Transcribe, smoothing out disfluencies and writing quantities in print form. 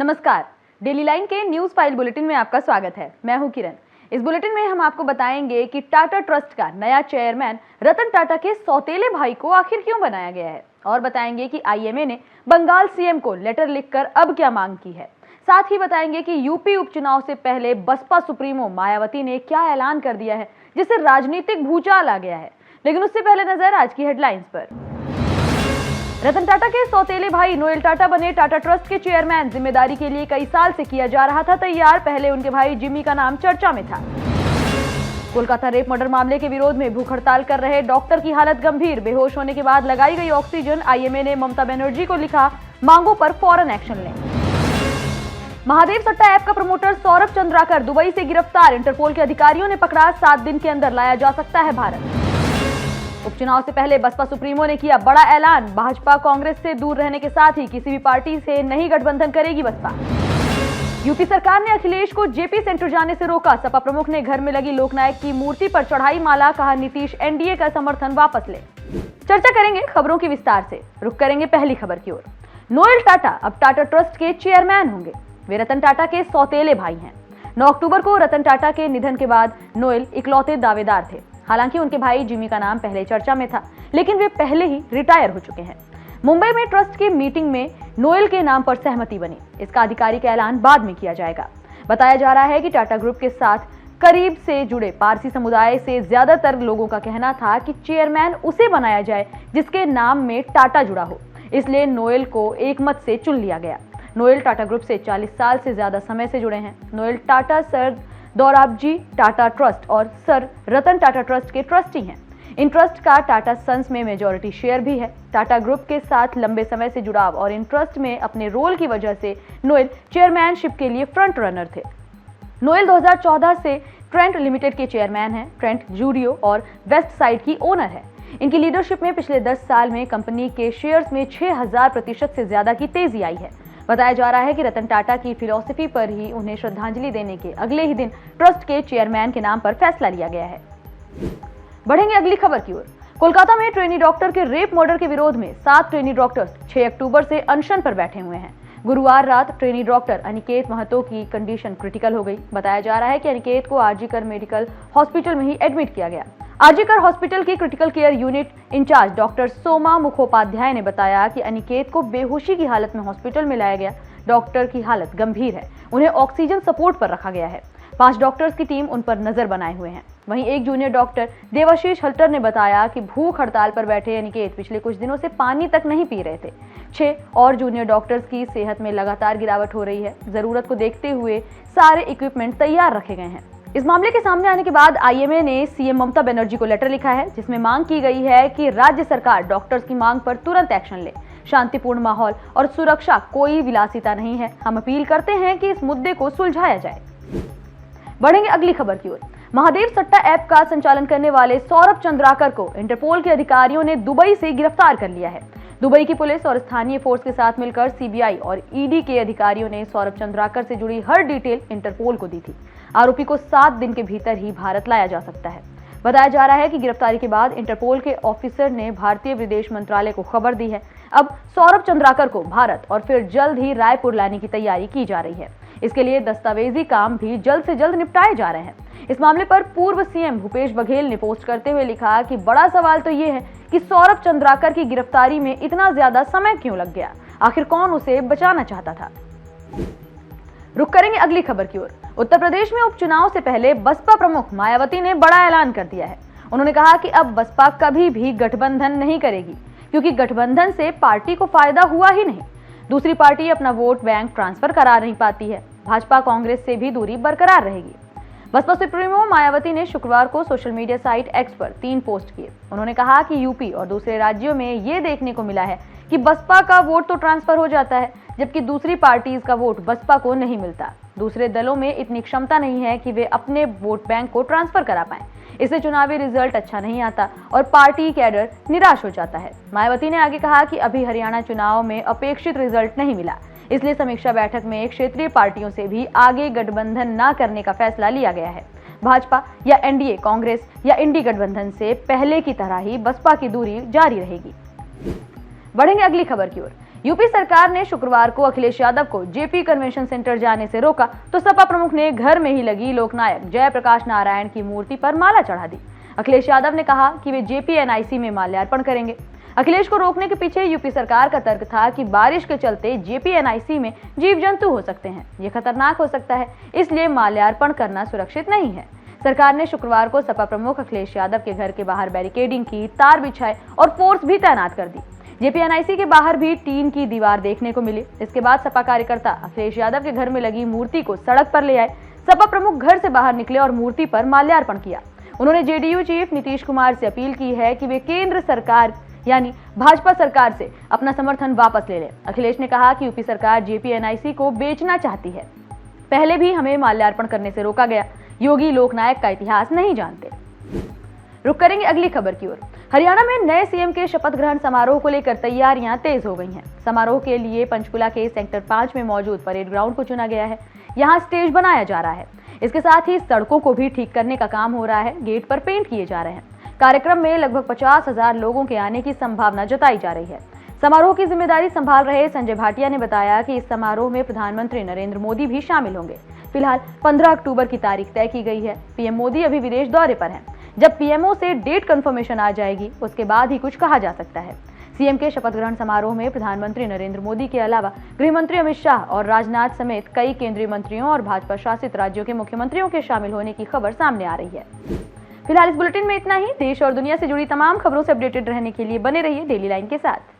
नमस्कार। Daily line के news file bulletin में आपका स्वागत है। मैं हूं किरण। इस बुलेटिन में हम आपको बताएंगे कि टाटा ट्रस्ट का नया चेयरमैन रतन टाटा के सौतेले भाई को आखिर क्यों बनाया गया है, और बताएंगे कि आईएमए ने बंगाल सीएम को लेटर लिखकर अब क्या मांग की है। साथ ही बताएंगे कि यूपी उपचुनाव से पहले बसपा सुप्रीमो मायावती ने क्या ऐलान कर दिया है जिससे राजनीतिक भूचाल आ गया है। लेकिन उससे पहले नजर आज की हेडलाइंस पर। रतन टाटा के सौतेले भाई नोएल टाटा बने टाटा ट्रस्ट के चेयरमैन। जिम्मेदारी के लिए कई साल से किया जा रहा था तैयार। पहले उनके भाई जिमी का नाम चर्चा में था। कोलकाता रेप मर्डर मामले के विरोध में भूख हड़ताल कर रहे डॉक्टर की हालत गंभीर। बेहोश होने के बाद लगाई गई ऑक्सीजन। आईएमए ने ममता बनर्जी को लिखा, मांगों पर फौरन एक्शन लें। महादेव सट्टा ऐप का प्रमोटर सौरभ चंद्राकर दुबई से गिरफ्तार। इंटरपोल के अधिकारियों ने पकड़ा। 7 दिन के अंदर लाया जा सकता है भारत। उपचुनाव से पहले बसपा सुप्रीमो ने किया बड़ा ऐलान। भाजपा कांग्रेस से दूर रहने के साथ ही किसी भी पार्टी से नहीं गठबंधन करेगी बसपा। यूपी सरकार ने अखिलेश को जेपी सेंटर जाने से रोका। सपा प्रमुख ने घर में लगी लोकनायक की मूर्ति पर चढ़ाई माला। कहा, नीतीश एनडीए का समर्थन वापस ले। चर्चा करेंगे खबरों की विस्तार से। रुक करेंगे पहली खबर की ओर। नोएल टाटा अब टाटा ट्रस्ट के चेयरमैन होंगे। वे रतन टाटा के सौतेले भाई हैं। 9 अक्टूबर को रतन टाटा के निधन के बाद नोएल इकलौते दावेदार थे। हालांकि उनके भाई जिमी का नाम पहले चर्चा में था, लेकिन वे पहले ही रिटायर हो चुके हैं। मुंबई में ट्रस्ट की मीटिंग में नोएल के नाम पर सहमति बनी। इसका आधिकारिक ऐलान बाद में किया जाएगा। बताया जा रहा है कि टाटा ग्रुप के साथ करीब से जुड़े पारसी समुदाय से ज्यादातर लोगों का कहना था कि चेयरमैन उसे बनाया जाए जिसके नाम में टाटा जुड़ा हो। इसलिए नोएल को एकमत से चुन लिया गया। नोएल टाटा ग्रुप से 40 साल से ज्यादा समय से जुड़े हैं। Noel Tata sir Dorabji Tata trust और सर रतन टाटा ट्रस्ट के ट्रस्टी हैं। इन ट्रस्ट का टाटा सन्स में मेजॉरिटी शेयर भी है। टाटा ग्रुप के साथ लंबे समय से जुड़ाव और इन ट्रस्ट में अपने रोल की वजह से नोएल चेयरमैनशिप के लिए फ्रंट रनर थे। नोएल 2014 से ट्रेंट लिमिटेड के चेयरमैन हैं। ट्रेंट जूडियो और वेस्ट साइड की ओनर है। इनकी लीडरशिप में पिछले 10 साल में कंपनी के शेयर्स में 6000% से ज्यादा की तेजी आई है। बताया जा रहा है कि रतन टाटा की फिलॉसफी पर ही उन्हें श्रद्धांजलि देने के अगले ही दिन ट्रस्ट के चेयरमैन के नाम पर फैसला लिया गया है। बढ़ेंगे अगली खबर की ओर। कोलकाता में ट्रेनी डॉक्टर के रेप मर्डर के विरोध में 7 ट्रेनी डॉक्टर्स 6 अक्टूबर से अनशन पर बैठे हुए हैं। गुरुवार रात ट्रेनी डॉक्टर अनिकेत महतो की कंडीशन क्रिटिकल हो गई। बताया जा रहा है कि अनिकेत को आरजीकर मेडिकल हॉस्पिटल में ही एडमिट किया गया। आरजीकर हॉस्पिटल की critical care unit in-charge doctor Soma Mukhopadhyay ने बताया कि अनिकेत को बेहोशी की हालत में हॉस्पिटल में लाया गया। डॉक्टर की हालत गंभीर है। उन्हें ऑक्सीजन सपोर्ट पर रखा गया है। 5 डॉक्टर्स की टीम उन पर नजर बनाए हुए हैं। वहीं एक जूनियर डॉक्टर देवाशीष हल्टर ने बताया कि भूख हड़ताल पर बैठे अनिकेत पिछले कुछ दिनों से पानी तक नहीं पी रहे थे। 6 और जूनियर डॉक्टर्स की सेहत में लगातार गिरावट हो रही है। जरूरत को देखते हुए सारे इक्विपमेंट तैयार रखे गए हैं। इस मामले के सामने आने के बाद आईएमए ने सीएम ममता बनर्जी को लेटर लिखा है, जिसमें मांग की गई है कि राज्य सरकार डॉक्टर्स की मांग पर तुरंत एक्शन ले। शांतिपूर्ण माहौल और सुरक्षा कोई विलासिता नहीं है। हम अपील करते हैं कि इस मुद्दे को सुलझाया जाए। बढ़ेंगे अगली खबर की ओर। महादेव सट्टा ऐप का संचालन करने वाले सौरभ चंद्राकर को इंटरपोल के अधिकारियों ने दुबई से गिरफ्तार कर लिया है। दुबई की पुलिस और स्थानीय फोर्स के साथ मिलकर सीबीआई और ईडी के अधिकारियों ने सौरभ चंद्राकर से जुड़ी हर डिटेल इंटरपोल को दी थी। आरोपी को 7 दिन के भीतर ही भारत लाया जा सकता है। बताया जा रहा है कि गिरफ्तारी के बाद इंटरपोल के ऑफिसर ने भारतीय विदेश मंत्रालय को खबर दी है। अब सौरभ चंद्राकर को भारत और फिर जल्द ही रायपुर लाने की तैयारी की जा रही है। इसके लिए दस्तावेजी काम भी जल्द से जल्द निपटाए जा रहे हैं। इस मामले पर पूर्व सीएम भूपेश बघेल ने पोस्ट करते हुए लिखा कि बड़ा सवाल तो ये है कि सौरभ चंद्राकर की गिरफ्तारी में इतना ज्यादा समय क्यों लग गया। आखिर कौन उसे बचाना चाहता था। रुक करेंगे अगली खबर की ओर। उत्तर प्रदेश में उपचुनाव से पहले बसपा प्रमुख मायावती ने बड़ा ऐलान कर दिया है। उन्होंने कहा कि अब बसपा कभी भी गठबंधन नहीं करेगी, क्योंकि गठबंधन से पार्टी को फायदा हुआ ही नहीं। दूसरी पार्टी अपना वोट बैंक ट्रांसफर करा नहीं पाती है। भाजपा कांग्रेस से भी दूरी बरकरार रहेगी। बसपा सुप्रीमो मायावती ने शुक्रवार को सोशल मीडिया साइट एक्स पर 3 पोस्ट किए। उन्होंने कहा कि यूपी और दूसरे राज्यों में ये देखने को मिला है कि बसपा का वोट तो ट्रांसफर हो जाता है, जबकि दूसरी पार्टीज का वोट बसपा को नहीं मिलता। दूसरे दलों में इतनी क्षमता नहीं है कि वे अपने वोट बैंक को ट्रांसफर करा पाएं। इससे चुनावी रिजल्ट अच्छा नहीं आता और पार्टी कैडर निराश हो जाता है। मायावती ने आगे कहा कि अभी हरियाणा चुनाव में अपेक्षित रिजल्ट नहीं मिला, इसलिए समीक्षा बैठक में क्षेत्रीय पार्टियों से भी आगे गठबंधन न करने का फैसला लिया गया है। भाजपा या एनडीए, कांग्रेस या इंडी गठबंधन से पहले की तरह ही बसपा की दूरी जारी रहेगी। बढ़ेंगे अगली खबर की ओर। यूपी सरकार ने शुक्रवार को अखिलेश यादव को जेपी कन्वेंशन सेंटर जाने से रोका तो सपा प्रमुख ने घर में ही लगी लोकनायक जयप्रकाश नारायण की मूर्ति पर माला चढ़ा दी। अखिलेश यादव ने कहा कि वे जेपी एनआईसी में माल्यार्पण करेंगे। अखिलेश को रोकने के पीछे यूपी सरकार का तर्क था कि बारिश के चलते जेपी एनआईसी में जीव जंतु हो सकते हैं, ये खतरनाक हो सकता है, इसलिए माल्यार्पण करना सुरक्षित नहीं है। सरकार ने शुक्रवार को सपा प्रमुख अखिलेश यादव के घर के बाहर बैरिकेडिंग की, तार बिछाए और फोर्स भी तैनात कर दी। जेपी एनआईसी के बाहर भी टीन की दीवार देखने को मिली। इसके बाद सपा कार्यकर्ता अखिलेश यादव के घर में लगी मूर्ति को सड़क पर ले आए। सपा प्रमुख घर से बाहर निकले और मूर्ति पर माल्यार्पण किया। उन्होंने जेडीयू चीफ नीतीश कुमार से अपील की है कि वे केंद्र सरकार यानी भाजपा सरकार से अपना समर्थन वापस ले लें। अखिलेश ने कहा कि यूपी सरकार जेपी एनआईसी को बेचना चाहती है। पहले भी हमें माल्यार्पण करने से रोका गया। योगी लोकनायक का इतिहास नहीं जानते। रुक करेंगे अगली खबर की ओर। हरियाणा में नए सीएम के शपथ ग्रहण समारोह को लेकर तैयारियां तेज हो गई हैं। समारोह के लिए पंचकुला के सेक्टर 5 में मौजूद परेड ग्राउंड को चुना गया है। यहां स्टेज बनाया जा रहा है। इसके साथ ही सड़कों को भी ठीक करने का काम हो रहा है। गेट पर पेंट किए जा रहे हैं। कार्यक्रम में लगभग 50,000 लोगों के आने की संभावना जताई जा रही है। समारोह की जिम्मेदारी संभाल रहे संजय भाटिया ने बताया कि इस समारोह में प्रधानमंत्री नरेंद्र मोदी भी शामिल होंगे। फिलहाल 15 अक्टूबर की तारीख तय की गई है। पीएम मोदी अभी विदेश दौरे पर हैं। जब पीएमओ से डेट कंफर्मेशन आ जाएगी उसके बाद ही कुछ कहा जा सकता है। सीएम के शपथ ग्रहण समारोह में प्रधानमंत्री नरेंद्र मोदी के अलावा गृह मंत्री अमित शाह और राजनाथ समेत कई केंद्रीय मंत्रियों और भाजपा शासित राज्यों के मुख्यमंत्रियों के शामिल होने की खबर सामने आ रही है। फिलहाल इस बुलेटिन में इतना ही। देश और दुनिया से जुड़ी तमाम खबरों से अपडेटेड रहने के लिए बने रहिए डेली लाइन के साथ।